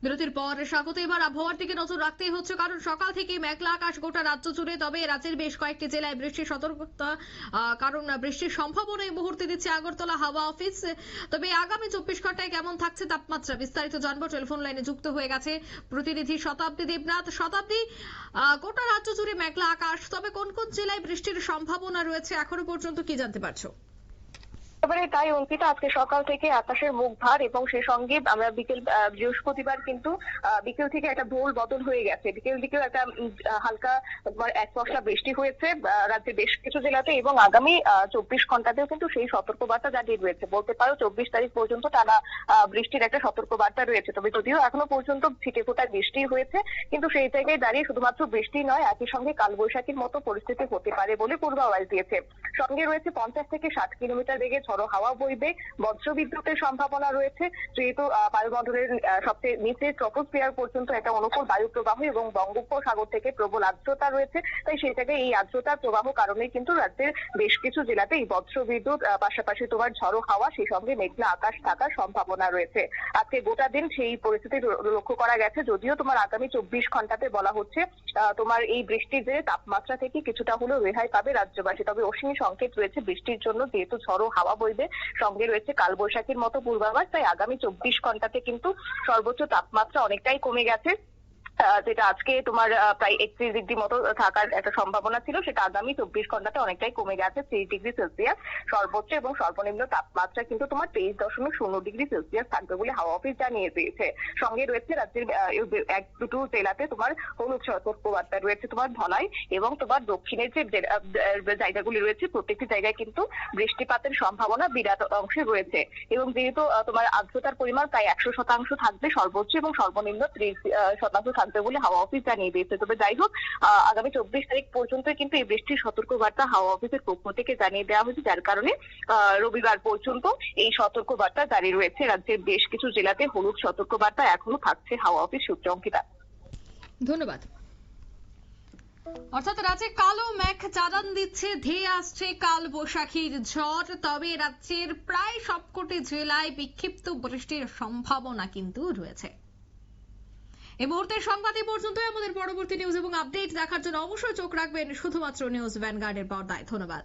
বিরতির পর স্বাগত। এবার আবহাওয়ার দিকে নজর রাখতেই হচ্ছে, কারণ সকাল থেকে মেঘলা আকাশ গোটা রাজ্য জুড়ে। তবে রাজ্যের বেশ কয়েকটি জেলায় বৃষ্টির সতর্কতা, কারণ বৃষ্টির সম্ভাবনা এই মুহূর্তে দিচ্ছে আগরতলা হাওয়া অফিস। তবে আগামী 24 ঘন্টায় কেমন থাকছে তাপমাত্রা, বিস্তারিত জানবো। টেলিফোন লাইনে যুক্ত হয়ে গেছে প্রতিনিধি শতাব্দী দেবনাথ। শতাব্দী, গোটা রাজ্য জুড়ে মেঘলা আকাশ, তবে কোন কোন জেলায় বৃষ্টির সম্ভাবনা রয়েছে এখনো পর্যন্ত কি জানতে পারছো? এবারে তাই অঙ্কিতা, আজকে সকাল থেকে আকাশের মুখ ভার এবং সেই সঙ্গে আমরা বৃহস্পতিবার কিন্তু বিকেল থেকে একটা ভোর বদল হয়ে গেছে। বিকেল দিকেও একটা হালকা এক পশলা বৃষ্টি হয়েছে রাজ্যের বেশ কিছু জেলাতে, এবং আগামী 24 ঘন্টাতেও কিন্তু সেই সতর্কবার্তা জারি রয়েছে। বলতে পারো 24 তারিখ পর্যন্ত টানা বৃষ্টির একটা সতর্কবার্তা রয়েছে। তবে যদিও এখনো পর্যন্ত ছিটে ফোঁটা বৃষ্টি হয়েছে, কিন্তু সেই জায়গায় দাঁড়িয়ে শুধুমাত্র বৃষ্টি নয়, একই সঙ্গে কালবৈশাখীর মতো পরিস্থিতি হতে পারে বলে পূর্বাভাস দিয়েছে। সঙ্গে রয়েছে 50 থেকে 60 কিলোমিটার বেগে ঝড়ো হাওয়া বইবে, বজ্রবিদ্যুতের সম্ভাবনা রয়েছে। যেহেতু বায়ুমণ্ডলের সবচেয়ে নিচে ট্রপোস্ফিয়ার পর্যন্ত একটা অনুকূল বায়ু প্রবাহ এবং বঙ্গোপসাগর থেকে প্রবল আর্দ্রতা রয়েছে, তাই সেই জায়গায় এই আর্দ্রতার প্রবাহ কারণে কিন্তু রাজ্যের বেশ কিছু জেলাতে এই বজ্রবিদ্যুৎ, পাশাপাশি তোমার ঝড়ো হাওয়া, সেই সঙ্গে মেঘলা আকাশ থাকার সম্ভাবনা রয়েছে। আজকে গোটা দিন সেই পরিস্থিতি লক্ষ্য করা গেছে। যদিও তোমার আগামী 24 ঘন্টাতে বলা হচ্ছে তোমার এই বৃষ্টির যে তাপমাত্রা থেকে কিছুটা হলেও রেহাই পাবে রাজ্যবাসী। তবে অসীম সংকেত রয়েছে বৃষ্টির জন্য, যেহেতু ঝড়ো হাওয়া বইবে, সঙ্গে রয়েছে কালবৈশাখীর মতো পূর্বাভাস। তাই আগামী 24 ঘন্টাতে কিন্তু সর্বোচ্চ তাপমাত্রা অনেকটাই কমে গেছে। যেটা আজকে তোমার প্রায় 31 ডিগ্রি মতো থাকার একটা সম্ভাবনা ছিল, সেটা আগামী 24 ঘন্টাতে অনেকটাই কমে গেছে 30 ডিগ্রি সেলসিয়াস। সর্বোচ্চ এবং সর্বনিম্ন তাপমাত্রা কিন্তু তোমার 23.0 ডিগ্রি সেলসিয়াস থাকবে বলে হাওয়া অফিস জানিয়ে দিয়েছে। সঙ্গে রয়েছে রাজ্যের এক দুটো জেলাতে তোমার হলুদ সতর্কবার্তা রয়েছে, তোমার ধলাই এবং তোমার দক্ষিণের যে জায়গাগুলি রয়েছে, প্রত্যেকটি জায়গায় কিন্তু বৃষ্টিপাতের সম্ভাবনা বিরাট অংশে রয়েছে। এবং যেহেতু তোমার আর্দ্রতার পরিমাণ প্রায় 100% থাকবে সর্বোচ্চ, এবং সর্বনিম্ন 30% থাকবে বলে হাওয়া অফিস জানিয়ে দিয়েছে। তবে যাই হোক, আগামী 24 তারিখ পর্যন্ত কিন্তু এই বৃষ্টির সতর্কবার্তা হাওয়া অফিসের পক্ষ থেকে জানিয়ে দেওয়া হয়েছে, যার কারণে রবিবার পর্যন্ত এই সতর্কবার্তা জারি রয়েছে। রাজ্যের বেশ কিছু জেলাতে হলুদ সতর্কবার্তা এখনো থাকছে হাওয়া অফিস সূত্রে। অঙ্কিতা, ধন্যবাদ। অর্থাৎ রাজ্যে কালো মেঘ চাঁদান দিচ্ছে, ধেয়ে আসছে কাল বৈশাখীর ঝড়। তবে রাজ্যের প্রায় সবকটি জেলায় বিক্ষিপ্ত বৃষ্টির সম্ভাবনা কিন্তু রয়েছে। এই মুহূর্তের সংবাদ এই পর্যন্তই। আমাদের পরবর্তী নিউজ এবং আপডেট দেখার জন্য অবশ্যই চোখ রাখবেন শুধুমাত্র নিউজ ভ্যানগার্ডের পর্দায়। ধন্যবাদ।